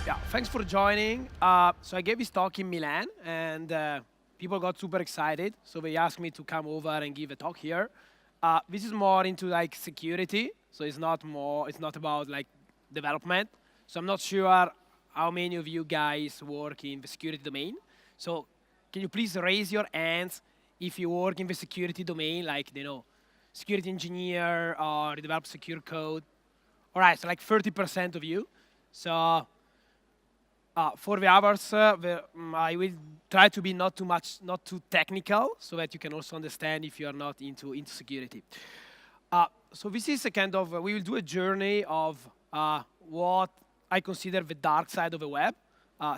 Yeah, thanks for joining. So I gave this talk in Milan, and people got super excited. So they asked me to come over and give a talk here. This is more into like security, so it's not about like development. So I'm not sure how many of you guys work in the security domain. So can you please raise your hands if you work in the security domain, like security engineer or develop secure code? All right, so like 30% of you. So for the others, I will try to be not too technical, so that you can also understand if you are not into security. So this is a kind of, we will do a journey of what I consider the dark side of the web.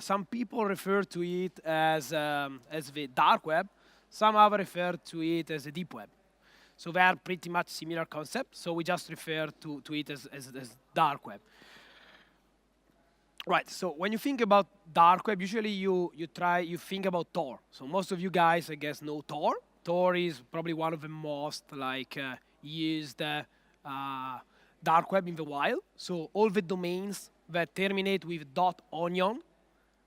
Some people refer to it as the dark web. Some other refer to it as the deep web. So they are pretty much similar concepts. So we just refer to it as dark web. Right, so when you think about dark web, usually you think about Tor. So most of you guys, I guess, know Tor. Tor is probably one of the most used dark web in the wild. So all the domains that terminate with .onion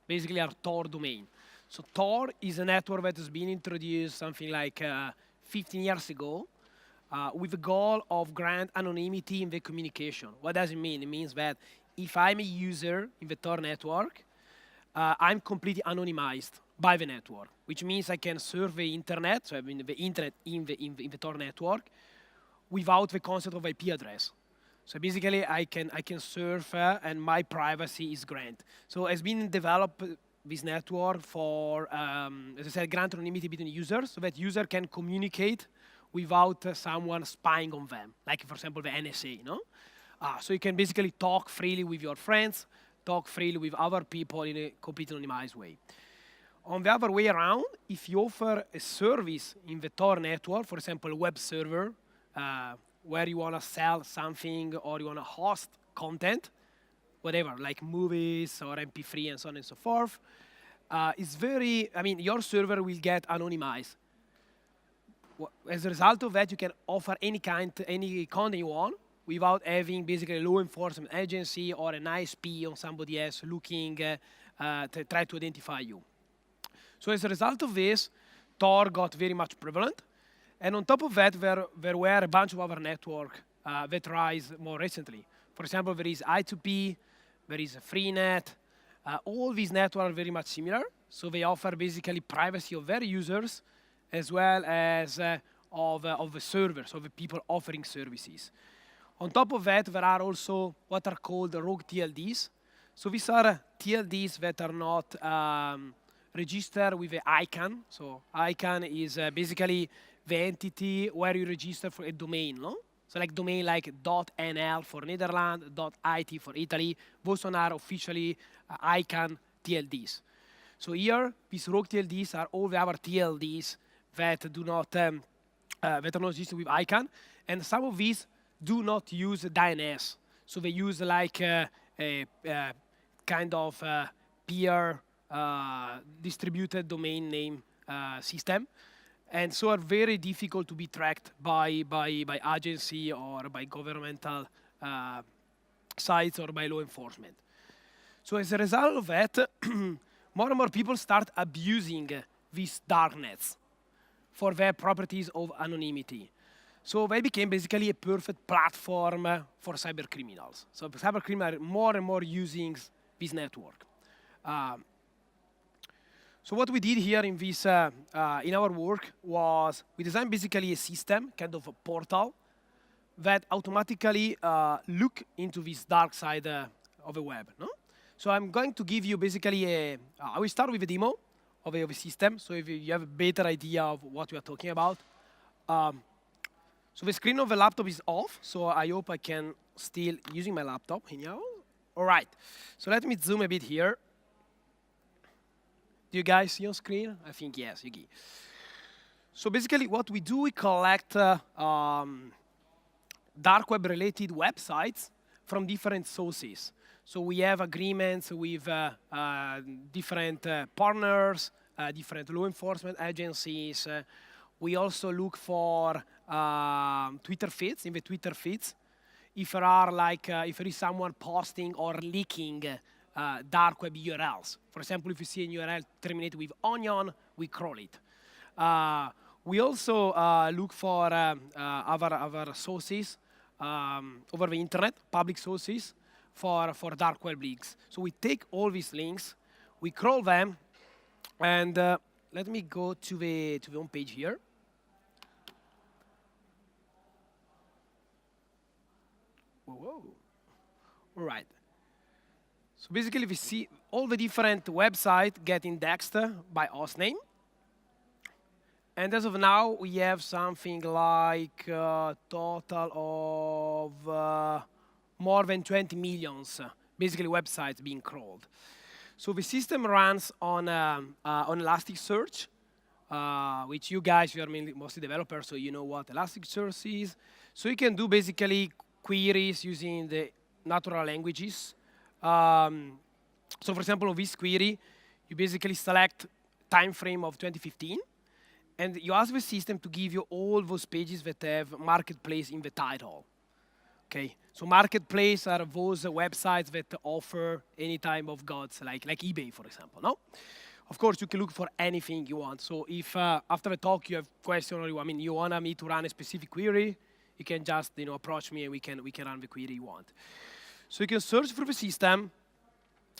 basically are Tor domain. So Tor is a network that has been introduced something like 15 years ago with the goal of grant anonymity in the communication. What does it mean? It means that if I'm a user in the Tor network, I'm completely anonymized by the network, which means I can surf the internet, so I mean the internet in the Tor network, without the concept of IP address. So basically, I can surf and my privacy is granted. So it's been developed this network for, as I said, grant anonymity between users, so that user can communicate without someone spying on them, like for example the NSA, so you can basically talk freely with your friends, talk freely with other people in a completely anonymized way. On the other way around, if you offer a service in the Tor network, for example, a web server, where you want to sell something or you want to host content, whatever, like movies or MP3 and so on and so forth, your server will get anonymized. As a result of that, you can offer any content you want, without having basically a law enforcement agency or an ISP or somebody else looking to try to identify you. So as a result of this, Tor got very much prevalent. And on top of that, there were a bunch of other networks that rise more recently. For example, there is I2P, there is FreeNet. All these networks are very much similar. So they offer basically privacy of their users as well as of the servers, of the people offering services. On top of that, there are also what are called rogue TLDs. So these are TLDs that are not registered with the ICANN. So ICANN is basically the entity where you register for a domain, no? So like domain like .nl for Netherlands, .it for Italy. Those one are officially ICANN TLDs. So here, these rogue TLDs are all the other TLDs that do not that are not registered with ICANN, and some of these do not use DNS. So they use like a kind of peer distributed domain name system, and so are very difficult to be tracked by agency or by governmental sites or by law enforcement. So as a result of that, more and more people start abusing these darknets for their properties of anonymity. So they became basically a perfect platform for cybercriminals. So cybercriminals are more and more using this network. So what we did here in this, in our work was we designed basically a system, kind of a portal, that automatically look into this dark side of the web. No? So I'm going to give you basically I will start with a demo of a system, so if you have a better idea of what we are talking about. So the screen of the laptop is off, so I hope I can still using my laptop here. All right, so let me zoom a bit here. Do you guys see on screen? I think yes, you do. So basically what we do, we collect dark web related websites from different sources. So we have agreements with different partners, different law enforcement agencies. We also look for Twitter feeds, in the Twitter feeds. If there are if there is someone posting or leaking dark web URLs. For example, if you see a URL terminated with onion, we crawl it. We also look for other sources over the internet, public sources, for dark web links. So we take all these links, we crawl them, and let me go to the home page here. Whoa. All right. So basically, we see all the different websites get indexed by hostname. And as of now, we have something like a total of more than 20 millions, basically websites being crawled. So the system runs on Elasticsearch, which you guys, you are mostly developers, so you know what Elasticsearch is. So you can do basically queries using the natural languages. So for example, on this query, you basically select time frame of 2015, and you ask the system to give you all those pages that have marketplace in the title. Okay, so marketplace are those websites that offer any type of goods, like eBay, for example. No, of course you can look for anything you want. So if after the talk you have questions, or you want me to run a specific query, you can just approach me and we can run the query you want. So you can search through the system.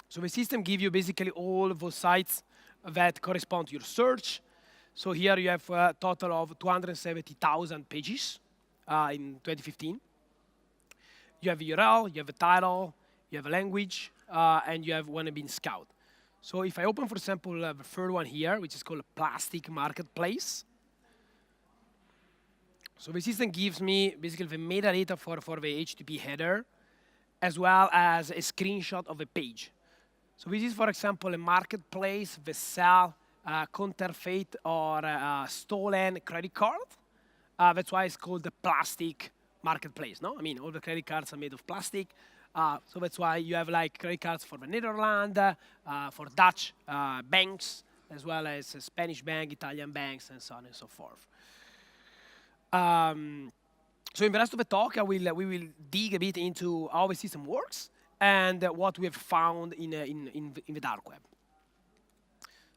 So the system gives you basically all of those sites that correspond to your search. So here you have a total of 270,000 pages in 2015. You have a URL, you have a title, you have a language, and you have one being scout. So if I open, for example, the third one here, which is called Plastic Marketplace. So the system gives me basically the metadata for the HTTP header, as well as a screenshot of a page. So this is, for example, a marketplace that sells counterfeit or stolen credit card. That's why it's called the plastic marketplace, no? All the credit cards are made of plastic. So that's why you have like credit cards for the Netherlands, for Dutch banks, as well as Spanish bank, Italian banks, and so on and so forth. So in the rest of the talk, we will dig a bit into how the system works and what we have found in the dark web.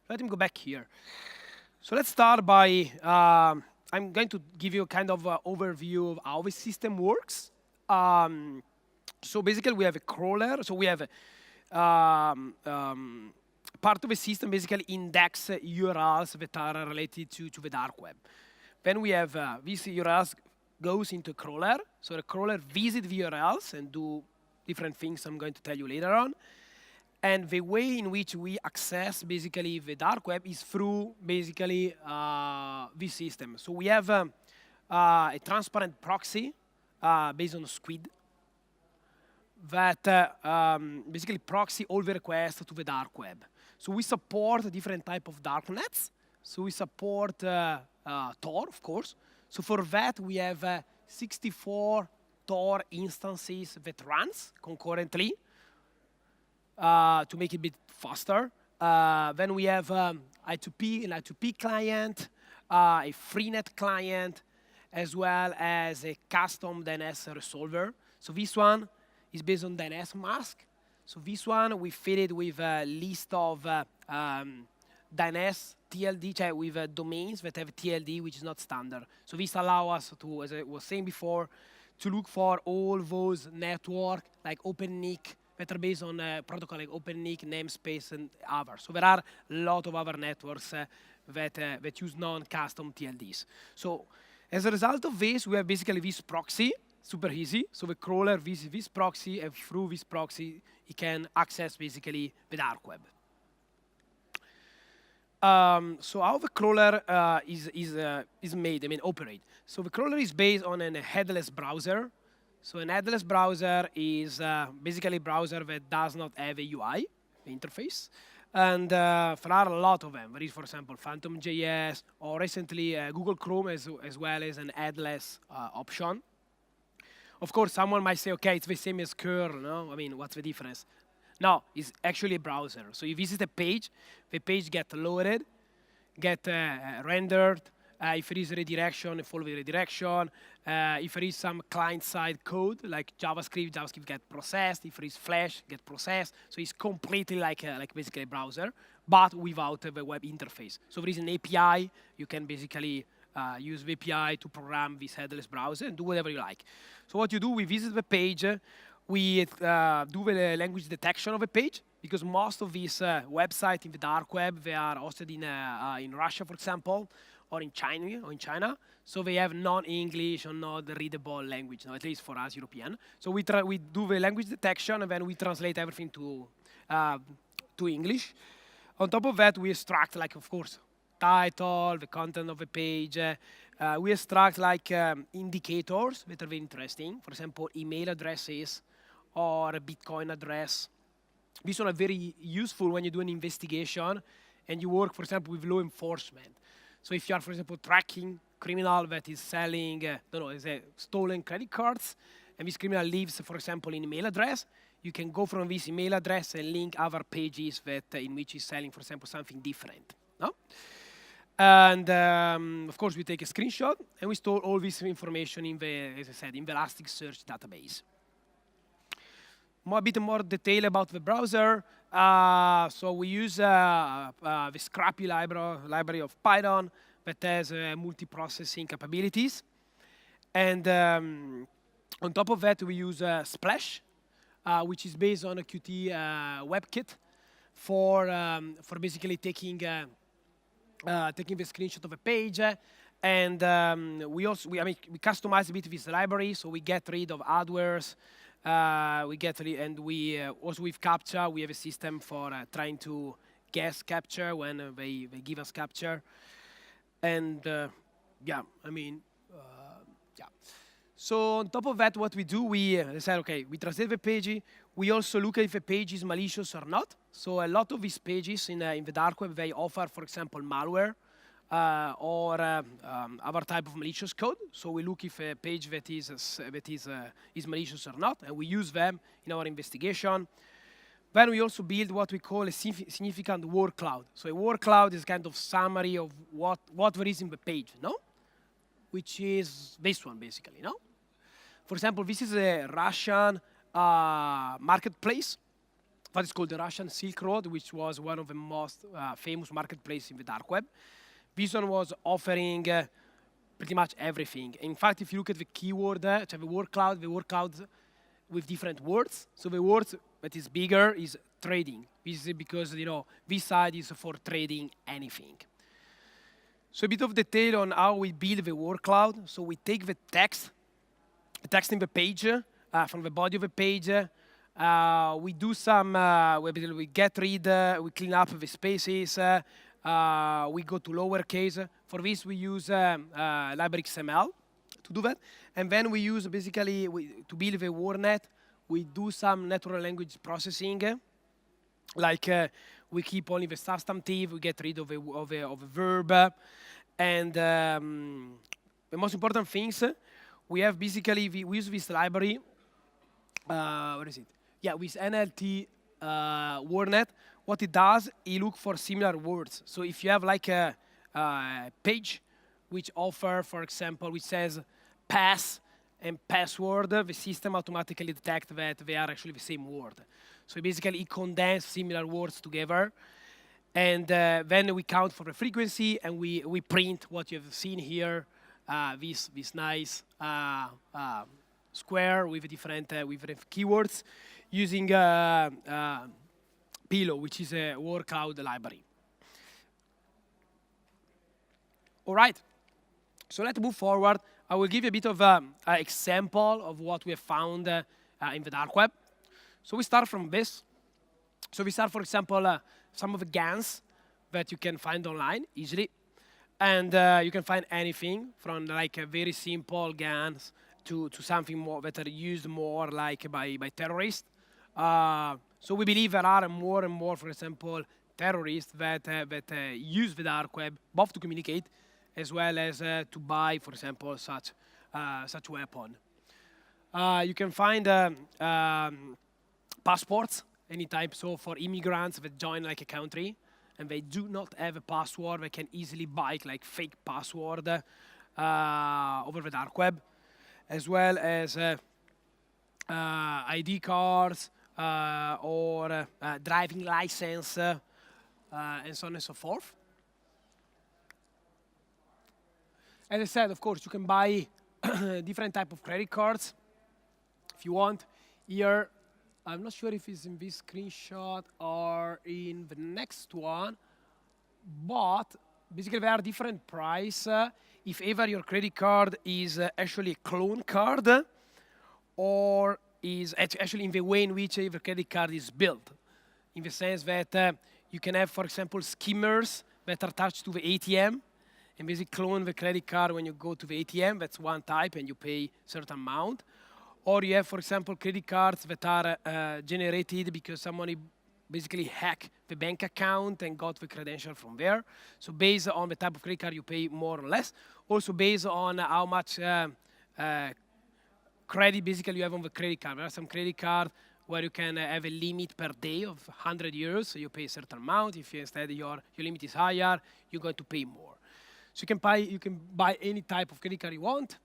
Let me go back here. So let's start by, I'm going to give you a kind of overview of how the system works. So basically we have a crawler. So we have part of the system basically index URLs that are related to the dark web. Then we have these URLs goes into a crawler. So the crawler visits the URLs and do different things I'm going to tell you later on. And the way in which we access basically the dark web is through basically this system. So we have a transparent proxy based on Squid that basically proxy all the requests to the dark web. So we support different type of darknets. So we support Tor, of course. So for that, we have 64 Tor instances that runs concurrently to make it a bit faster. Then we have I2P, an I2P client, a FreeNet client, as well as a custom DNS resolver. So this one is based on DNS mask. So this one, we fit it with a list of DNS TLD, with domains that have TLD, which is not standard. So this allows us to, as I was saying before, to look for all those networks like OpenNIC that are based on a protocol like OpenNIC, namespace, and others. So there are a lot of other networks that use non-custom TLDs. So as a result of this, we have basically this proxy, super easy. So the crawler visits this proxy, and through this proxy, it can access basically the dark web. So how the crawler is made, operate. So the crawler is based on a headless browser. So an headless browser is basically a browser that does not have a UI interface. And there are a lot of them. There is, for example, Phantom.js, or recently Google Chrome as well as an headless option. Of course, someone might say, okay, it's the same as curl, no? What's the difference? No, it's actually a browser. So you visit a page, the page gets loaded, get rendered, If there is a redirection, follow the redirection. If there is some client-side code, like JavaScript get processed. If there is Flash, get processed. So it's completely like basically a browser, but without the web interface. So there is an API. You can basically use the API to program this headless browser and do whatever you like. So what you do, we visit the page. We do the language detection of a page, because most of these websites in the dark web, they are hosted in Russia, for example, or in China. So they have non-English or not readable language, at least for us European. So we do the language detection, and then we translate everything to English. On top of that, we extract, like, of course, title, the content of the page. We extract like indicators that are very interesting. For example, email addresses or a Bitcoin address. These are very useful when you do an investigation and you work, for example, with law enforcement. So if you are, for example, tracking criminal that is selling, stolen credit cards, and this criminal leaves, for example, an email address, you can go from this email address and link other pages that in which he's selling, for example, something different. No? And of course, we take a screenshot and we store all this information in the, as I said, in the Elasticsearch database. A bit more detail about the browser. So we use the Scrappy library of Python that has multiprocessing capabilities. And on top of that, we use Splash, which is based on a Qt WebKit for basically taking the screenshot of a page. And we customize a bit this library, so we get rid of adwares. Also with captcha, we have a system for trying to guess captcha when they give us captcha. And So on top of that, what we do, we said, okay, we translate the page. We also look at if a page is malicious or not. So a lot of these pages in the dark web, they offer, for example, malware or other type of malicious code. So we look if a page that is malicious or not, and we use them in our investigation. Then we also build what we call a significant Warcloud. So a Warcloud is kind of summary of what there is in the page, no? Which is this one, basically, no? For example, this is a Russian marketplace. That is called the Russian Silk Road, which was one of the most famous marketplaces in the dark web. This one was offering pretty much everything. In fact, if you look at the keyword, the Warcloud with different words. So the word that is bigger is trading. This is because, this side is for trading anything. So a bit of detail on how we build the Warcloud. So we take the text in the page, from the body of the page. We do some, we get rid, we clean up the spaces. We go to lowercase. For this, we use library XML to do that. And then we use, basically, to build the WarNet, we do some natural language processing. Like, we keep only the substantive, we get rid of a verb. And the most important things, we have basically, we use this library, what is it? Yeah, with NLT WarNet. What it does, it looks for similar words. So if you have like a page which offer, for example, which says pass and password, the system automatically detects that they are actually the same word. So basically, it condenses similar words together. And then we count for the frequency, and we print what you have seen here, this nice square with different keywords using payload, which is a Warcloud library. All right, so let's move forward. I will give you a bit of an example of what we have found in the dark web. So we start from this. So we start, for example, some of the GANs that you can find online easily. And you can find anything from like a very simple GANs to something more that are used more like by terrorists. So we believe there are more and more, for example, terrorists that use the dark web both to communicate as well as to buy, for example, such weapon. You can find passports any type. So for immigrants that join like a country, and they do not have a password. They can easily buy like fake password over the dark web, as well as ID cards or driving license and so on and so forth. As I said, of course, you can buy different type of credit cards if you want. Here, I'm not sure if it's in this screenshot or in the next one, but basically there are different price if ever your credit card is actually a clone card or is actually in the way in which your credit card is built. In the sense that you can have, for example, skimmers that are attached to the ATM and basically clone the credit card when you go to the ATM. That's one type, and you pay a certain amount. Or you have, for example, credit cards that are generated because somebody basically hacked the bank account and got the credential from there. So based on the type of credit card, you pay more or less. Also based on how much credit basically you have on the credit card. There are some credit cards where you can have a limit per day of 100 euros, so you pay a certain amount. If instead your limit is higher, you're going to pay more. So you can buy any type of credit card you want.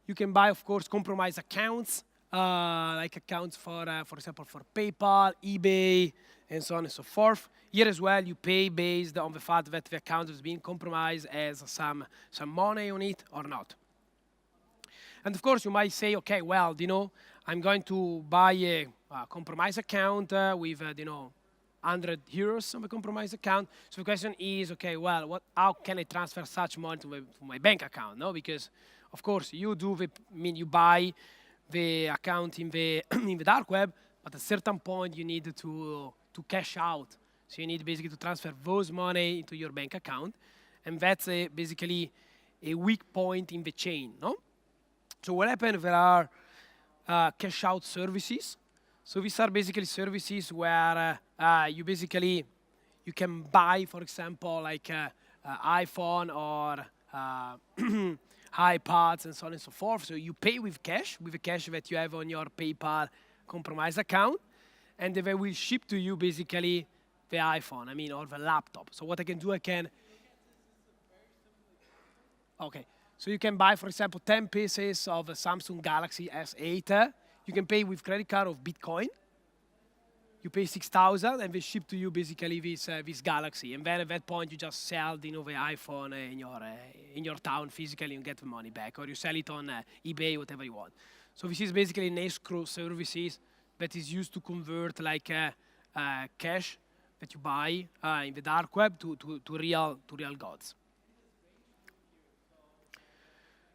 You can buy, of course, compromised accounts, like accounts for example, for PayPal, eBay, and so on and so forth. Here as well, you pay based on the fact that the account is being compromised, has some money on it or not. And of course, you might say, okay, well, I'm going to buy a compromised account with, 100 euros on the compromised account. So the question is, okay, well, how can I transfer such money to my bank account? No, because of course you buy the account in the in the dark web, but at a certain point you need to cash out. So you need basically to transfer those money into your bank account, and that's basically a weak point in the chain. No. So what happens? There are cash out services. So these are basically services where you can buy, for example, like iPhone or iPads and so on and so forth. So you pay with the cash that you have on your PayPal compromised account, and they will ship to you basically the iPhone, or the laptop. So what I can do, okay. So you can buy, for example, 10 pieces of a Samsung Galaxy S8. You can pay with credit card of Bitcoin. You pay 6,000, and they ship to you basically this Galaxy. And then at that point, you just sell the iPhone in your town physically and get the money back, or you sell it on eBay, whatever you want. So this is basically an escrow services that is used to convert like cash that you buy in the dark web to real goods.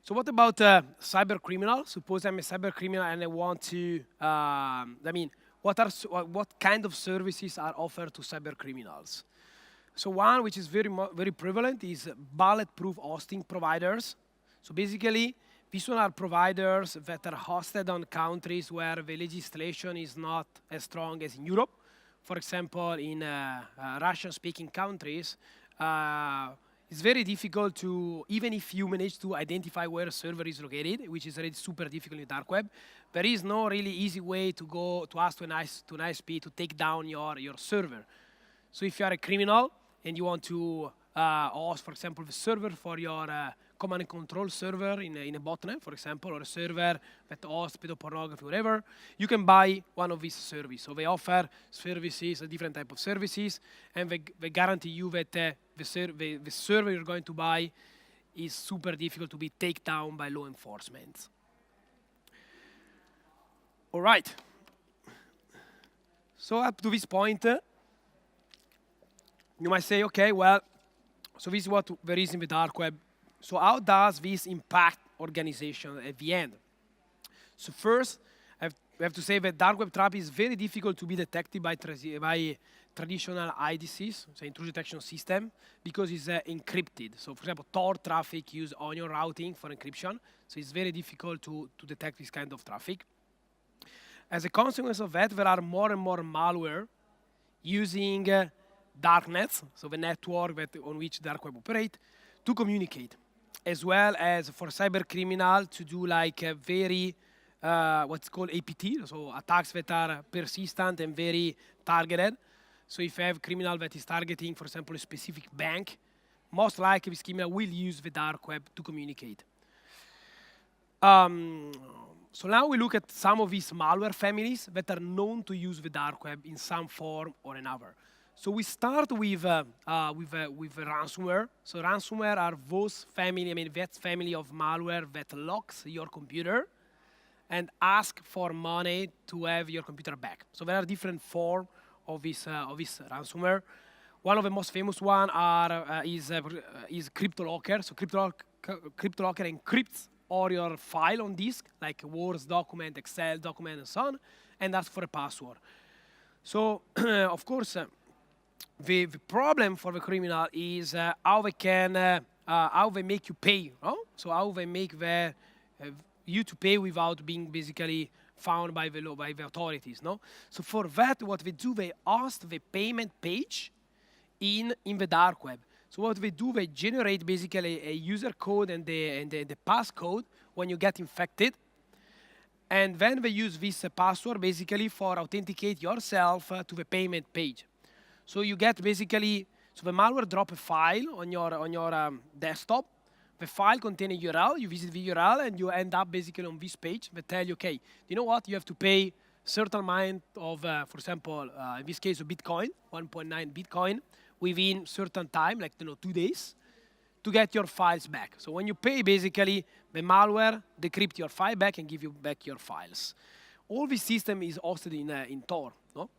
So what about cybercriminal? Suppose I'm a cybercriminal and I want to, what kind of services are offered to cybercriminals? So one which is very prevalent is bulletproof hosting providers. So basically, these one are providers that are hosted on countries where the legislation is not as strong as in Europe. For example, in Russian-speaking countries, it's very difficult to, even if you manage to identify where a server is located, which is already super difficult in the dark web, there is no really easy way to go to ask to an ISP to take down your server. So if you are a criminal and you want to host, for example, the server for your command and control server in a botnet, for example, or a server that hosts pedopornography, whatever, you can buy one of these services. So they offer services, a different type of services, and they guarantee you that the server you're going to buy is super difficult to be taken down by law enforcement. All right. So up to this point, you might say, okay, well, so this is what there is in the dark web. So how does this impact organization at the end? So first, we have to say that dark web traffic is very difficult to be detected by traditional IDCs, so intrusion detection system, because it's encrypted. So for example, Tor traffic use onion routing for encryption, so it's very difficult to detect this kind of traffic. As a consequence of that, there are more and more malware using darknets, so the network on which dark web operate, to communicate, as well as for cybercriminal to do like a very, what's called APT, so attacks that are persistent and very targeted. So if you have a criminal that is targeting, for example, a specific bank, most likely this criminal will use the dark web to communicate. So now we look at some of these malware families that are known to use the dark web in some form or another. So we start with ransomware. So ransomware are those family, that family of malware that locks your computer and ask for money to have your computer back. So there are different forms of this ransomware. One of the most famous one is cryptolocker. So cryptolocker encrypts all your file on disk, like Word document, Excel document, and so on, and asks for a password. So of course, the problem for the criminal is how they make you pay. No? So how they make you to pay without being basically found by the law, by the authorities. No? So for that, what they do, they host the payment page in the dark web. So what they do, they generate basically a user code and the passcode when you get infected. And then they use this password basically for authenticate yourself to the payment page. So you get basically, so the malware drop a file on your desktop. The file contains a URL, you visit the URL, and you end up basically on this page that tell you, okay, you know what, you have to pay certain amount of, for example, in this case, a Bitcoin, 1.9 Bitcoin, within certain time, like 2 days, to get your files back. So when you pay, basically, the malware decrypt your file back and give you back your files. All this system is hosted in Tor. No?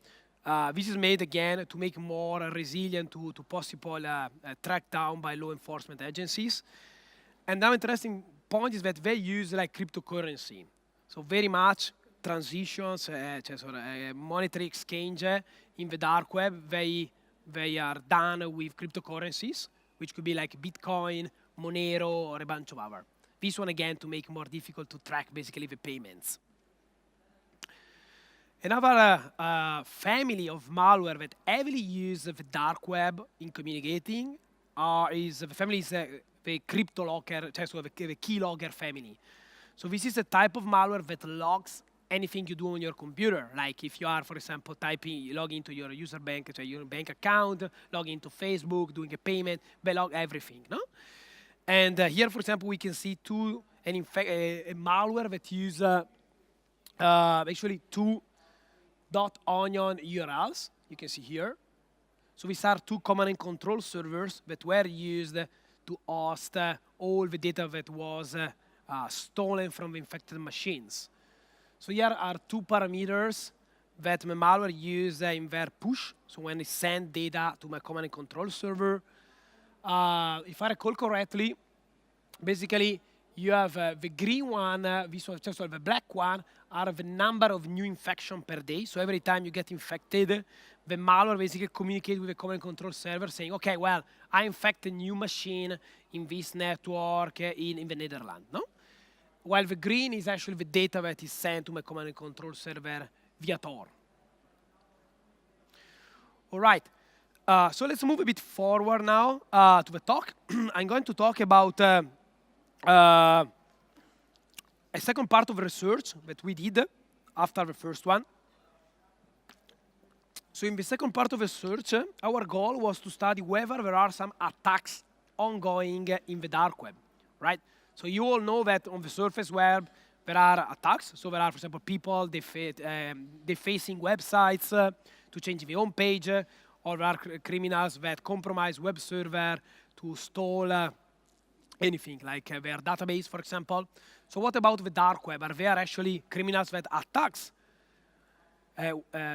This is made, again, to make more resilient to possible track down by law enforcement agencies. And another interesting point is that they use like cryptocurrency. So very much transitions, monetary exchange in the dark web, they are done with cryptocurrencies, which could be like Bitcoin, Monero, or a bunch of other. This one, again, to make it more difficult to track basically the payments. Another family of malware that heavily use the dark web in communicating is the family is the cryptolocker, so the keylogger family. So this is a type of malware that logs anything you do on your computer. Like if you are, for example, log into your user bank, so your bank account, log into Facebook, doing a payment, they log everything, no? And here, for example, we can see a malware that use actually two .onion URLs. You can see here. So these are two command and control servers that were used to host all the data that was stolen from the infected machines. So here are two parameters that the malware use in their push. So when it send data to my command and control server, if I recall correctly, basically you have the green one, this one, so the black one are the number of new infection per day. So every time you get infected, the malware basically communicates with the command and control server saying, okay, well, I infect a new machine in this network in the Netherlands, no? While the green is actually the data that is sent to my command and control server via Tor. All right, so let's move a bit forward now to the talk. I'm going to talk about a second part of research that we did after the first one. So in the second part of research, our goal was to study whether there are some attacks ongoing in the dark web, right? So you all know that on the surface web, there are attacks. So there are, for example, people defacing websites to change the home page, or there are criminals that compromise web server to stall anything, like their database, for example. So what about the dark web? Are there actually criminals that attacks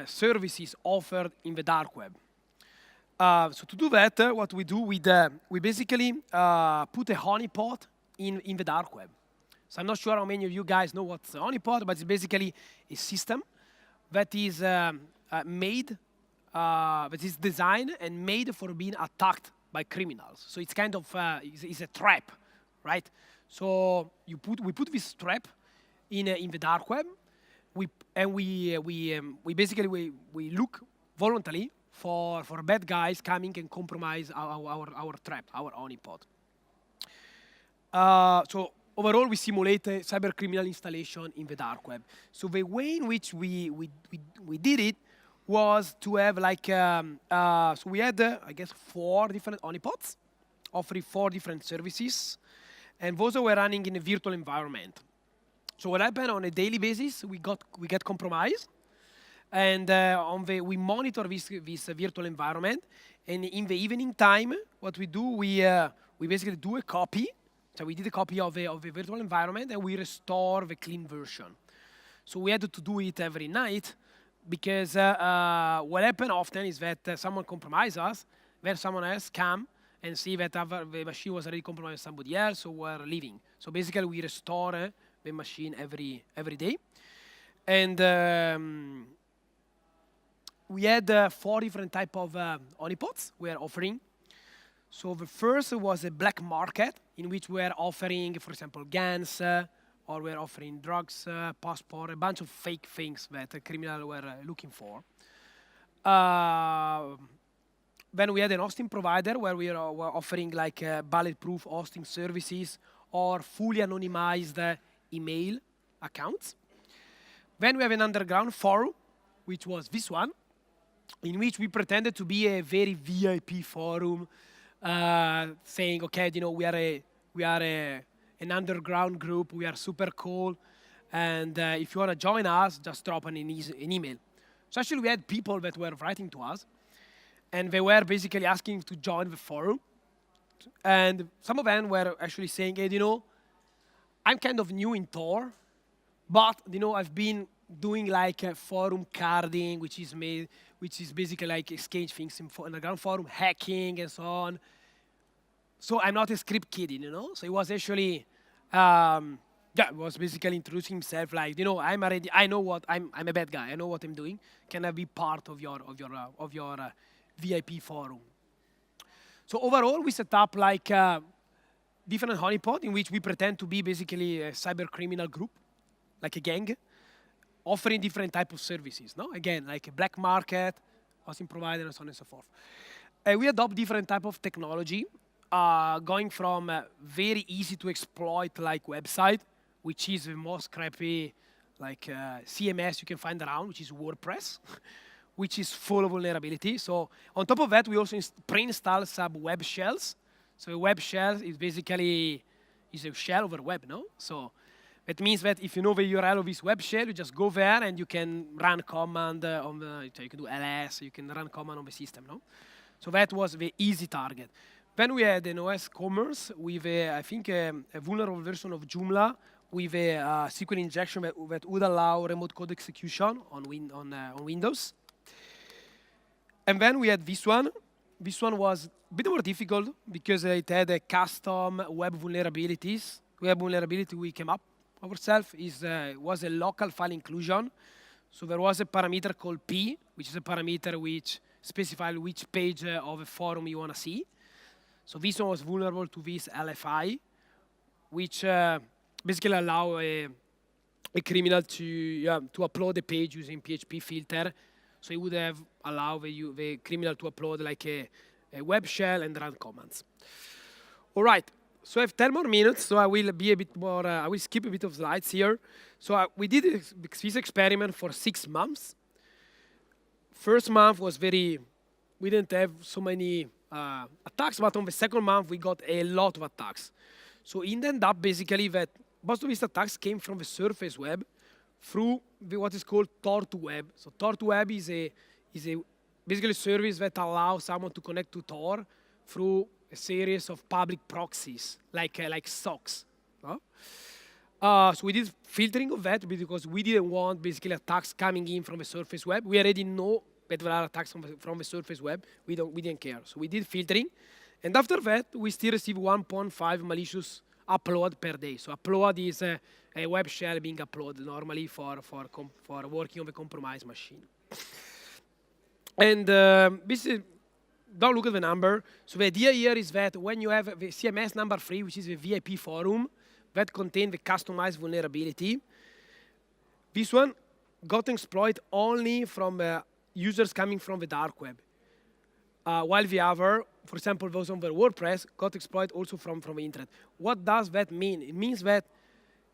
services offered in the dark web? So to do that, what we do, we basically put a honeypot in the dark web. So I'm not sure how many of you guys know what's a honeypot, but it's basically a system that is designed and made for being attacked by criminals. So it's kind of it's a trap, right? So we put this trap in the dark web, we basically look voluntarily for bad guys coming and compromise our trap, our honeypot. So overall, we simulate a cybercriminal installation in the dark web. So the way in which we did it was to have like, so we had, I guess, 4 different honeypots offering 4 different services, and those were running in a virtual environment. So what happened on a daily basis, we get compromised, and we monitor this virtual environment, and in the evening time, what we do, we basically do a copy. So we did a copy of the virtual environment, and we restore the clean version. So we had to do it every night, because what happened often is that someone compromised us, then someone else come and see that the machine was already compromised by somebody else, so we're leaving. So basically, we restore the machine every day. And we had 4 different type of honeypots we are offering. So the first was a black market, in which we are offering, for example, guns, or we're offering drugs, passport, a bunch of fake things that criminals were looking for. Then we had an hosting provider where we were offering like bulletproof hosting services or fully anonymized email accounts. Then we have an underground forum, which was this one, in which we pretended to be a very VIP forum, saying, okay, we are an underground group, we are super cool, and if you want to join us, just drop an email. So actually we had people that were writing to us, and they were basically asking to join the forum. And some of them were actually saying, hey, I'm kind of new in Tor, but I've been doing like forum carding, which is basically like exchange things in the ground forum, hacking and so on. So I'm not a script kid, So he was actually, was basically introducing himself like, I know what I'm a bad guy. I know what I'm doing. Can I be part of your VIP forum? So overall, we set up like different honeypot in which we pretend to be basically a cybercriminal group, like a gang, offering different type of services. No, again, like a black market, hosting provider, and so on and so forth. We adopt different type of technology, going from very easy to exploit like website, which is the most crappy like CMS you can find around, which is WordPress, which is full of vulnerability. So on top of that, we also pre-install some web shells. So a web shell is basically a shell over web, no? So that means that if you know the URL of this web shell, you just go there and you can run command so you can do ls, you can run command on the system, no? So that was the easy target. Then we had an OS commerce with I think a vulnerable version of Joomla with a SQL injection that would allow remote code execution on Windows. And then we had this one. This one was a bit more difficult because it had a custom web vulnerabilities. Web vulnerability we came up ourselves was a local file inclusion. So there was a parameter called P, which is a parameter which specifies which page of a forum you want to see. So this one was vulnerable to this LFI, which basically allow a criminal to upload a page using PHP filter. So it would have allowed the criminal to upload like a web shell and run commands. All right, so I have 10 more minutes, so I will be a bit more, I will skip a bit of slides here. So we did this experiment for 6 months. First month was we didn't have so many attacks, but on the second month, we got a lot of attacks. So it ended up basically that most of these attacks came from the surface web through what is called Tor2Web. So Tor2Web is basically a service that allows someone to connect to Tor through a series of public proxies, like socks. No? So we did filtering of that because we didn't want basically attacks coming in from the surface web. We already know that there are attacks from the surface web. We didn't care. So we did filtering. And after that, we still receive 1.5 malicious upload per day. So upload is a web shell being uploaded normally for working on the compromised machine. And this is, don't look at the number. So the idea here is that when you have the CMS number 3, which is the VIP forum, that contains the customized vulnerability, this one got exploited only from users coming from the dark web. While the other, for example, those on the WordPress, got exploited also from the internet. What does that mean? It means that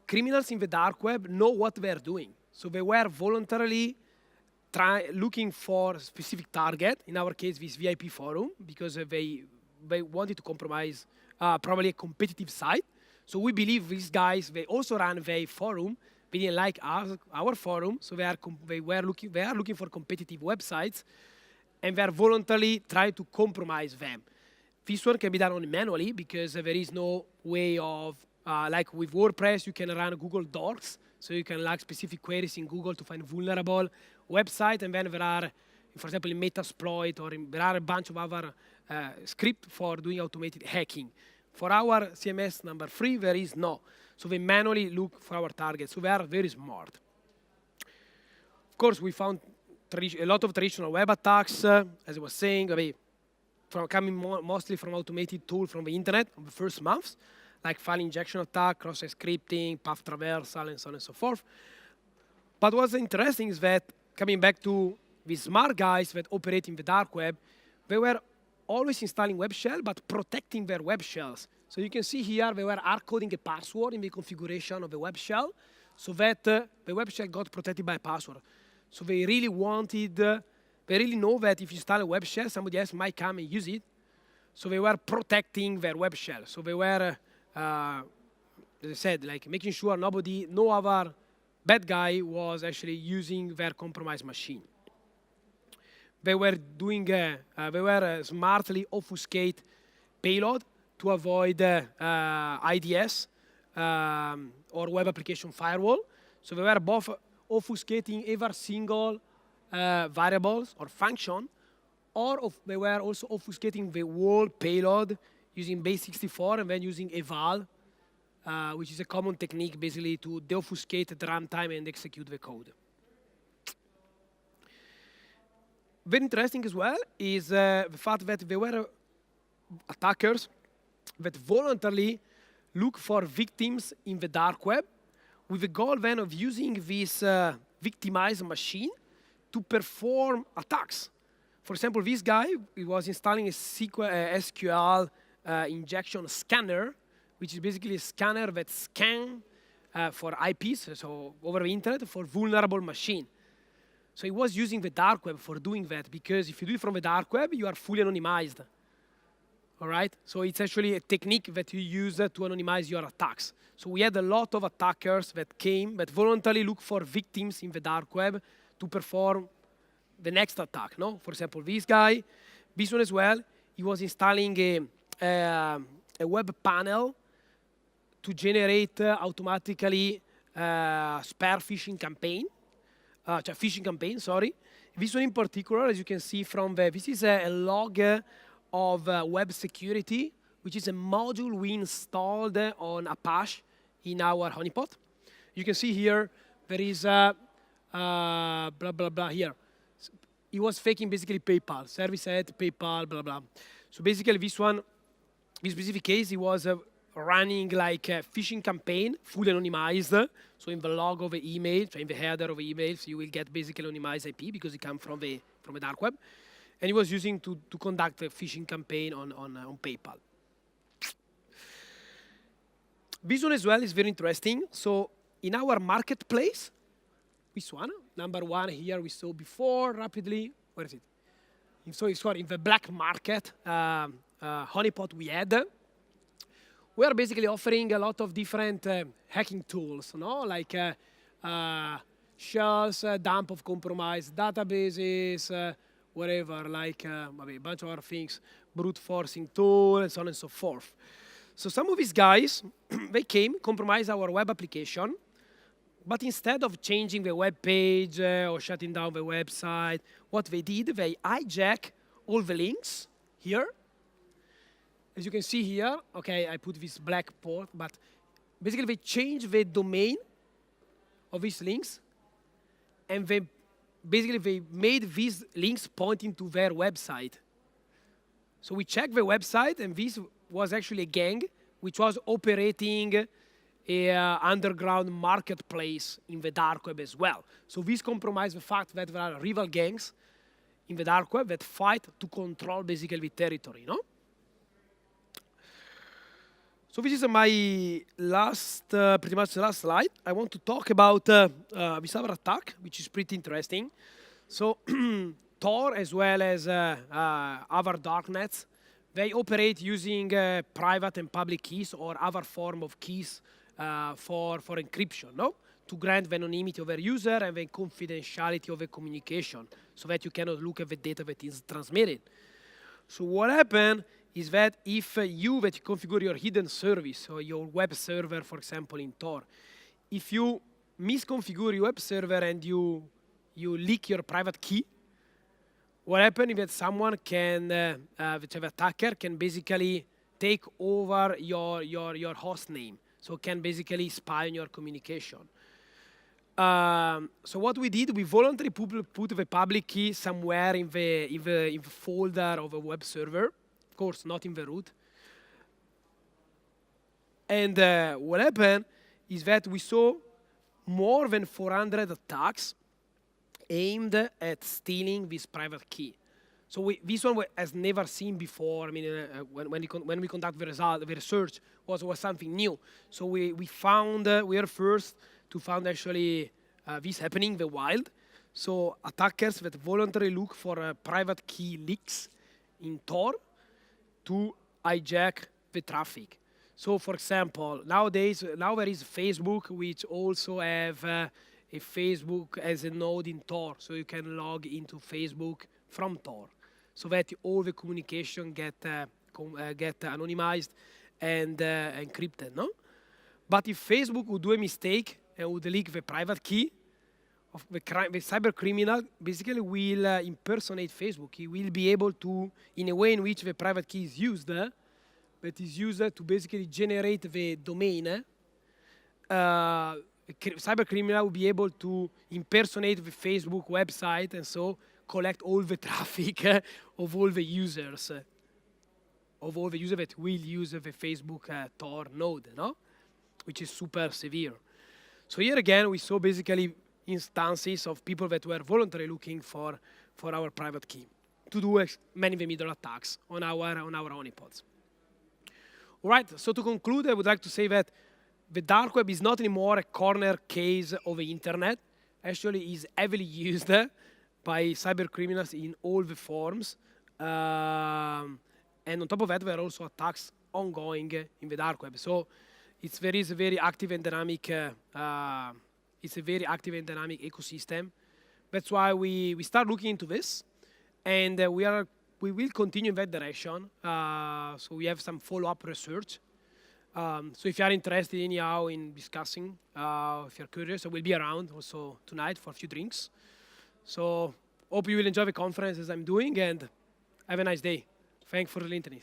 criminals in the dark web know what they're doing. So they were voluntarily looking for a specific target. In our case, this VIP forum, because they wanted to compromise probably a competitive site. So we believe these guys, they also ran their forum. They didn't like our forum, so they are looking for competitive websites, and they are voluntarily trying to compromise them. This one can be done only manually because there is no way of, like with WordPress, you can run Google Docs, so you can like specific queries in Google to find vulnerable website, and then there are, for example, in Metasploit, or there are a bunch of other scripts for doing automated hacking. For our CMS number 3, there is no. So they manually look for our targets. So they are very smart. Of course, we found a lot of traditional web attacks, as I was saying, coming mostly from automated tools from the internet in the first months, like file injection attack, cross-site scripting, path traversal, and so on and so forth. But what's interesting is that, coming back to these smart guys that operate in the dark web, they were always installing web shell, but protecting their web shells. So you can see here, they were hard-coding a password in the configuration of the web shell, so that the web shell got protected by a password. So they really they really know that if you install a web shell, somebody else might come and use it. So they were protecting their web shell. So they were, as I said, like making sure no other bad guy was actually using their compromised machine. They were smartly obfuscate payload to avoid IDS or web application firewall. So they were both obfuscating every single variables or function, or they were also obfuscating the whole payload using base64 and then using eval, which is a common technique basically to deobfuscate the runtime and execute the code. Very interesting as well is the fact that there were attackers that voluntarily look for victims in the dark web with the goal then of using this victimized machine to perform attacks. For example, this guy was installing a SQL injection scanner, which is basically a scanner that scans for IPs, so over the internet, for vulnerable machine. So he was using the dark web for doing that, because if you do it from the dark web, you are fully anonymized. All right? So it's actually a technique that you use to anonymize your attacks. So we had a lot of attackers that voluntarily look for victims in the dark web to perform the next attack. No? For example, this guy, this one as well, he was installing a web panel to generate automatically spare phishing campaign. Phishing campaign, sorry. This one in particular, as you can see from this is a log of web security, which is a module we installed on Apache in our honeypot. You can see here, there is blah, blah, blah here. He was faking basically PayPal, service at PayPal, blah, blah. So basically this specific case, he was running like a phishing campaign, fully anonymized. So in the log of the email, so in the header of the emails, you will get basically anonymized IP because it comes from the dark web. And he was using to conduct a phishing campaign on PayPal. This one as well is very interesting. So in our marketplace, this one, number 1 here we saw before rapidly. Where is it? So it's in the black market honeypot we had. We are basically offering a lot of different hacking tools, no? Like shells, dump of compromised databases, whatever, like a bunch of other things, brute forcing tool, and so on and so forth. So some of these guys, they compromised our web application, but instead of changing the web page or shutting down the website, what they did, they hijack all the links here. As you can see here, okay, I put this black port, but basically they changed the domain of these links, and they made these links pointing to their website. So we checked the website, and this was actually a gang which was operating a underground marketplace in the dark web as well. So this compromised the fact that there are rival gangs in the dark web that fight to control basically the territory, no? So this is my pretty much the last slide. I want to talk about the Cyberattack, which is pretty interesting. So Tor, as well as other darknets, they operate using private and public keys or other form of keys for encryption, no? To grant the anonymity of a user and the confidentiality of a communication, so that you cannot look at the data that is transmitted. So what happens is that if you configure your hidden service or your web server, for example, in Tor, if you misconfigure your web server and you leak your private key, what happens is that someone can, which have attacker, can basically take over your host name. So can basically spy on your communication. So what we did, we voluntarily put the public key somewhere in the folder of a web server. Of course, not in the root. And what happened is that we saw more than 400 attacks aimed at stealing this private key. So this one has never seen before. I mean, when we conduct the research was something new. So we found, we are first to find actually this happening in the wild. So attackers that voluntarily look for private key leaks in Tor to hijack the traffic. So for example, now there is Facebook, which also have a Facebook as a node in Tor, so you can log into Facebook from Tor, so that all the communication get anonymized and encrypted, no? But if Facebook would do a mistake and would leak the private key, of the cybercriminal basically will impersonate Facebook. He will be able to, in a way in which the private key is used, but is used to basically generate the domain. Cybercriminal will be able to impersonate the Facebook website and so collect all the traffic of all the users, that will use the Facebook Tor node, no? Which is super severe. So here again, we saw basically instances of people that were voluntarily looking for our private key to do man-in-the-middle attacks on our honeypots. All right, so to conclude, I would like to say that the dark web is not anymore a corner case of the internet. Actually, is heavily used by cybercriminals in all the forms. And on top of that, there are also attacks ongoing in the dark web. So there is a very active and dynamic ecosystem. That's why we start looking into this, and we will continue in that direction. So we have some follow-up research. So if you are interested anyhow in discussing, if you're curious, I will be around also tonight for a few drinks. So hope you will enjoy the conference as I'm doing, and have a nice day. Thanks for the listening.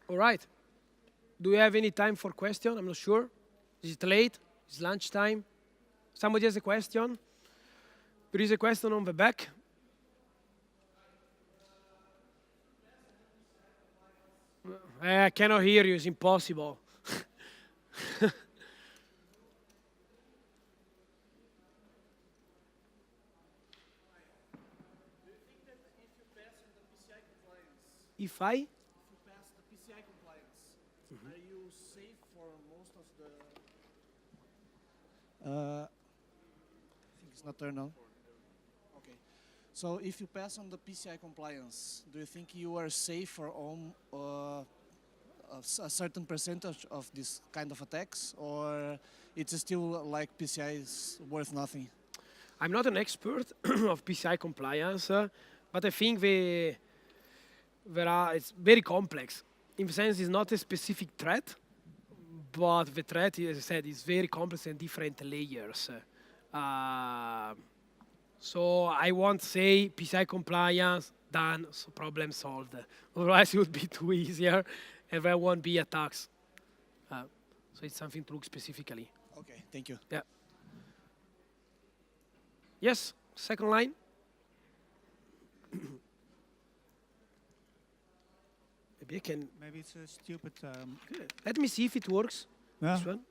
All right. Do we have any time for question? I'm not sure. Is it late? Is lunchtime? Somebody has a question? There is a question on the back. I cannot hear you. It's impossible. If I? If you pass the PCI compliance, are you safe for most of the... I think it's not turned on. Okay. So if you pass on the PCI compliance, do you think you are safe for a certain percentage of this kind of attacks, or it's still like PCI is worth nothing? I'm not an expert of PCI compliance, but I think it's very complex. In the sense, it's not a specific threat, but the threat, as I said, is very complex and different layers. So I won't say PCI compliance, done, so problem solved. Otherwise, it would be too easier, and there won't be attacks. So it's something to look specifically. Okay, thank you. Yeah. Yes, second line. Maybe I can. Maybe it's a stupid. Let me see if it works. Yeah. This one.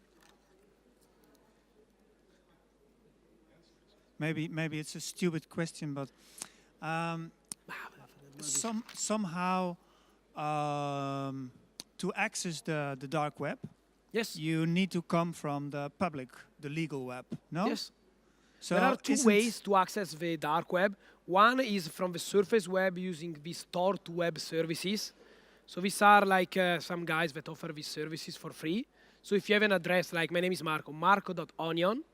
Maybe it's a stupid question, but somehow to access the dark web, Yes. you need to come from the public, the legal web, no? Yes. So There are two isn't- ways to access the dark web. One is from the surface web using these Tor-to-web services. So these are like some guys that offer these services for free. So if you have an address like my name is Marco, marco.onion,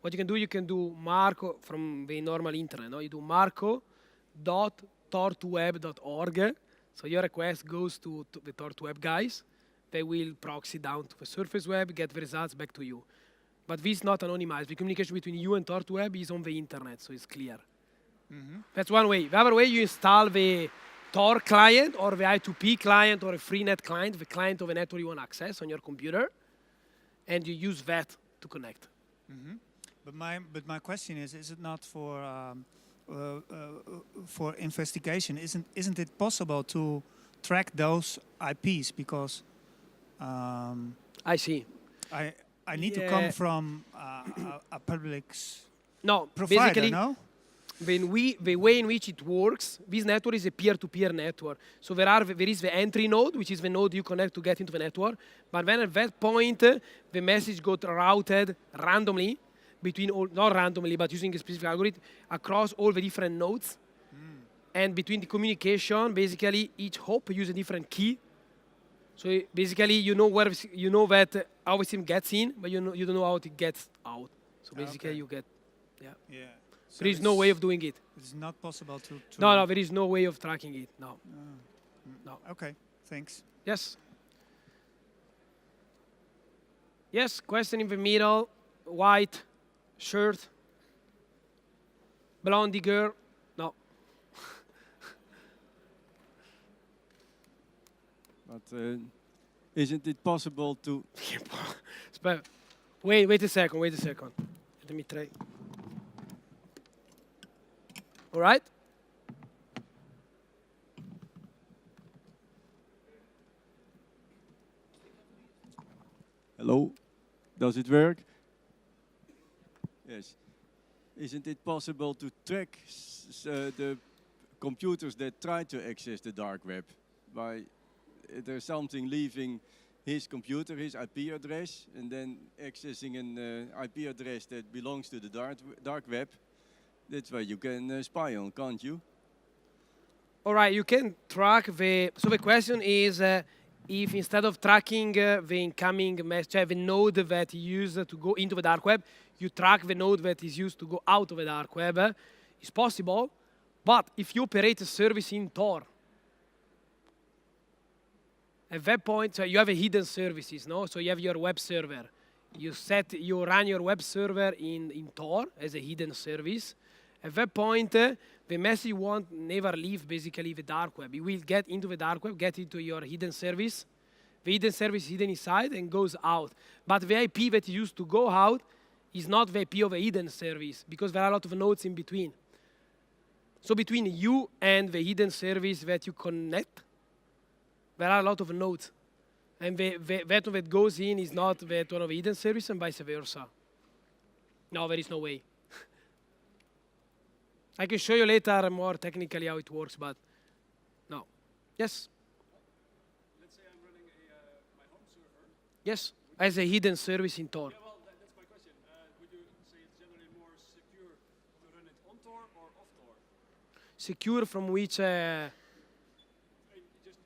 what you can do Marco from the normal internet. No? You do marco.tor2web.org. So your request goes to the Tor2web guys. They will proxy down to the surface web, get the results back to you. But this is not anonymized. The communication between you and Tor2web is on the internet, so it's clear. That's one way. The other way, you install the Tor client or the I2P client or a FreeNet client, the client of a network you want to access on your computer, and you use that to connect. But my question is it not for investigation? Isn't it possible to track those IPs? Because I see. I need to come from a public's No, provider, basically, no? the way in which it works, this network is a peer-to-peer network. So there is the entry node, which is the node you connect to get into the network. But then at that point, the message got routed randomly between all, not randomly, but using a specific algorithm across all the different nodes. And between the communication, basically each hop uses a different key. So basically, you know that how it gets in, but you don't know how it gets out. So basically, you get, yeah. So There is no way of doing it. It's not possible to No, there is no way of tracking it. No. No. Okay, thanks. Yes. Yes, question in the middle. White shirt. Blondie girl. No. But isn't it possible to... Wait a second. Let me try. All right? Hello? Does it work? Yes. Isn't it possible to track the computers that try to access the dark web by there's something leaving his computer, his IP address, and then accessing an IP address that belongs to the dark web? That's where you can spy on, can't you? All right, you can track the... So the question is if instead of tracking the incoming message, the node that you use to go into the dark web, you track the node that is used to go out of the dark web. It's possible, but if you operate a service in Tor, at that point, so you have a hidden services, no? So you have your web server. You run your web server in Tor as a hidden service. At that point, the message won't never leave basically the dark web. It will get into the dark web, get into your hidden service. The hidden service is hidden inside and goes out. But the IP that is used to go out is not the IP of a hidden service because there are a lot of nodes in between. So between you and the hidden service that you connect, there are a lot of nodes. And that one that goes in is not that one of the hidden service and vice versa. No, there is no way. I can show you later more technically how it works, but no. Yes? Let's say I'm running my home server. Yes, as a hidden service in Tor. Yeah, well, that's my question. Would you say it's generally more secure to run it on Tor or off Tor? Secure from which... Just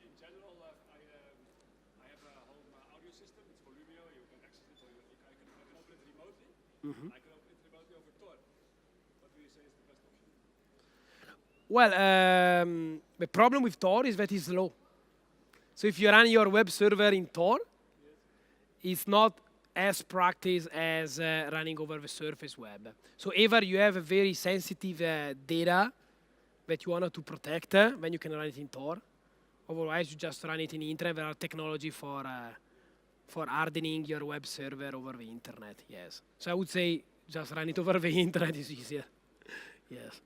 in general, I have a home audio system. It's Volumio. You can access it, or I can open it remotely. I can open it remotely over Tor. What do you say is the best option? Well, the problem with Tor is that it's slow. So if you run your web server in Tor, it's not as practice as running over the surface web. So either you have a very sensitive data that you want to protect, then you can run it in Tor. Otherwise, you just run it in the internet. There are technology for hardening your web server over the internet, yes. So I would say just run it over the internet is easier, yes.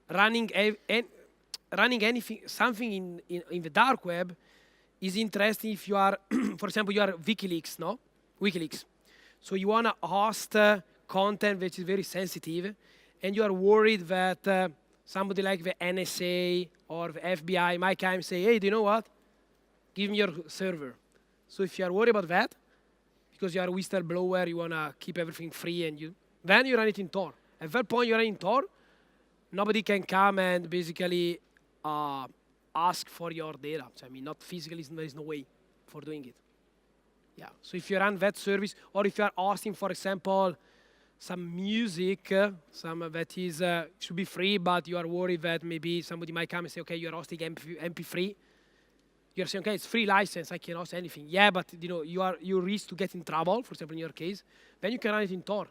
Running anything, something in the dark web is interesting if you are, for example, you are WikiLeaks, no? WikiLeaks. So you want to host content which is very sensitive, and you are worried that somebody like the NSA or the FBI might come and say, hey, do you know what? Give me your server. So if you are worried about that, because you are a whistleblower, you want to keep everything free, and then you run it in Tor. At that point, you run in Tor, nobody can come and basically ask for your data. So, I mean, not physically, there is no way for doing it. Yeah. So if you run that service, or if you are hosting, for example, some music, some that is should be free, but you are worried that maybe somebody might come and say, okay, you're hosting MP3. You're saying, okay, it's free license, I can host anything. Yeah, but you risk to get in trouble, for example, in your case. Then you can run it in Tor.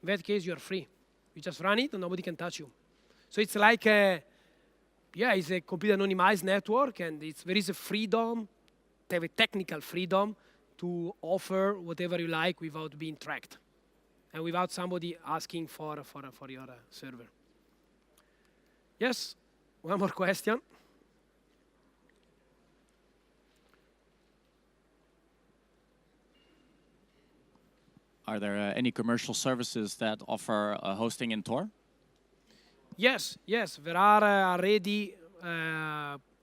In that case, you are free. You just run it and nobody can touch you. So it's like it's a completely anonymized network, and there is a freedom, they have a technical freedom to offer whatever you like without being tracked and without somebody asking for your server. Yes, one more question. Are there any commercial services that offer hosting in Tor? Yes, there are already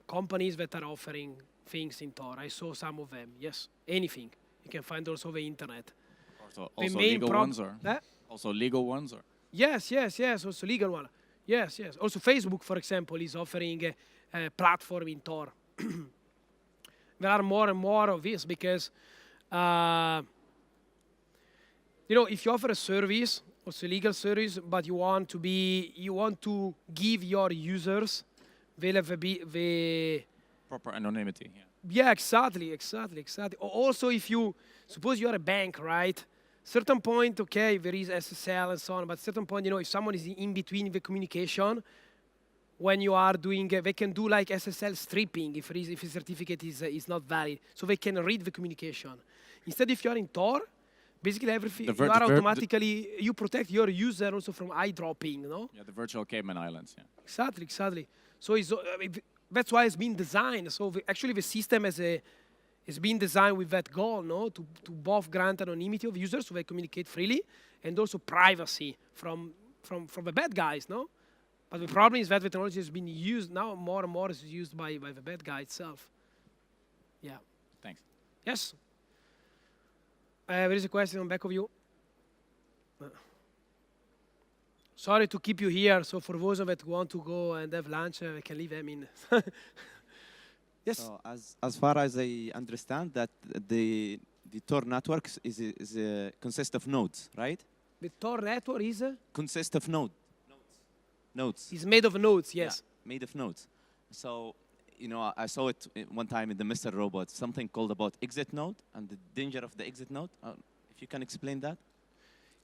companies that are offering things in Tor. I saw some of them, yes, anything. You can find also the internet. Also legal ones? Also legal ones? Or? Yes, also legal one. Yes. Also Facebook, for example, is offering a platform in Tor. There are more and more of this because if you offer a service, also a legal service, but you want to give your users the proper anonymity. Yeah, exactly. Also, if you suppose you are a bank, right? Certain point, okay, there is SSL and so on, but certain point, if someone is in between the communication, when you are doing, they can do like SSL stripping if a certificate is not valid, so they can read the communication. Instead, if you are in Tor, basically everything you protect your user also from eyedropping, no? Yeah, the virtual Cayman Islands. Yeah. Exactly. So that's why it's been designed. So actually, the system has been designed with that goal, no? To both grant anonymity of users so they communicate freely, and also privacy from the bad guys, no? But the problem is that the technology has been used now more and more is used by the bad guy itself. Yeah. Thanks. Yes. There is a question on back of you. Sorry to keep you here. So for those that want to go and have lunch, I can leave them in. Yes. So as far as I understand, that the Tor network consists of nodes, right? The Tor network is consists of nodes. It's made of nodes. Yes. Yeah, made of nodes. So I saw it one time in the Mr. Robot, something called about exit node and the danger of the exit node. If you can explain that.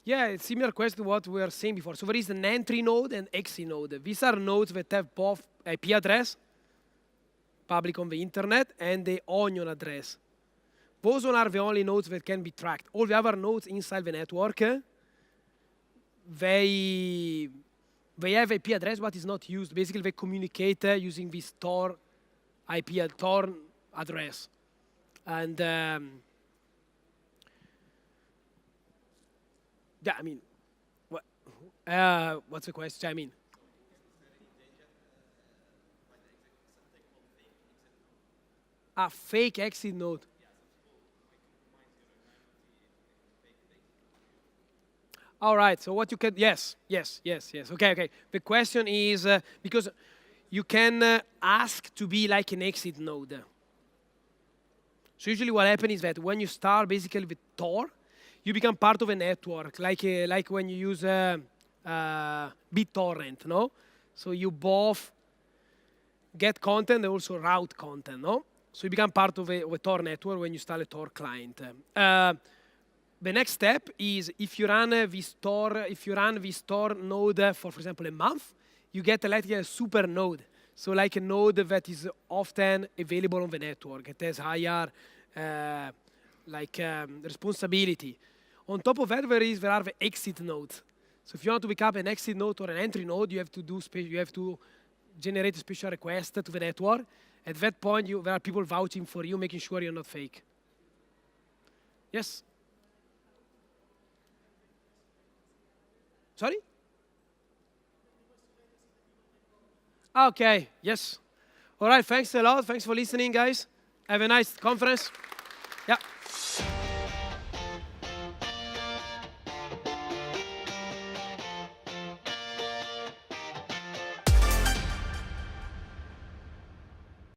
Yeah, it's similar question to what we were saying before. So there is an entry node and exit node. These are nodes that have both IP address, public on the internet, and the onion address. Those are the only nodes that can be tracked. All the other nodes inside the network, they have IP address, but it's not used. Basically, they communicate using this Tor Tor address. And yeah, I mean, what's the question? I mean, a fake exit node. All right. So what you can? Yes. Okay. The question is because you can ask to be like an exit node. So usually what happens is that when you start basically with Tor, you become part of a network, like when you use BitTorrent, no? So you both get content and also route content, no? So you become part of a Tor network when you install a Tor client. The next step is if you run this Tor node for example, a month, you get like a super node. So like a node that is often available on the network. It has higher responsibility. On top of that, there are the exit nodes. So if you want to become an exit node or an entry node, you have to generate a special request to the network. At that point, there are people vouching for you, making sure you're not fake. Yes? Sorry? Okay, yes. All right, thanks a lot. Thanks for listening, guys. Have a nice conference. Ja.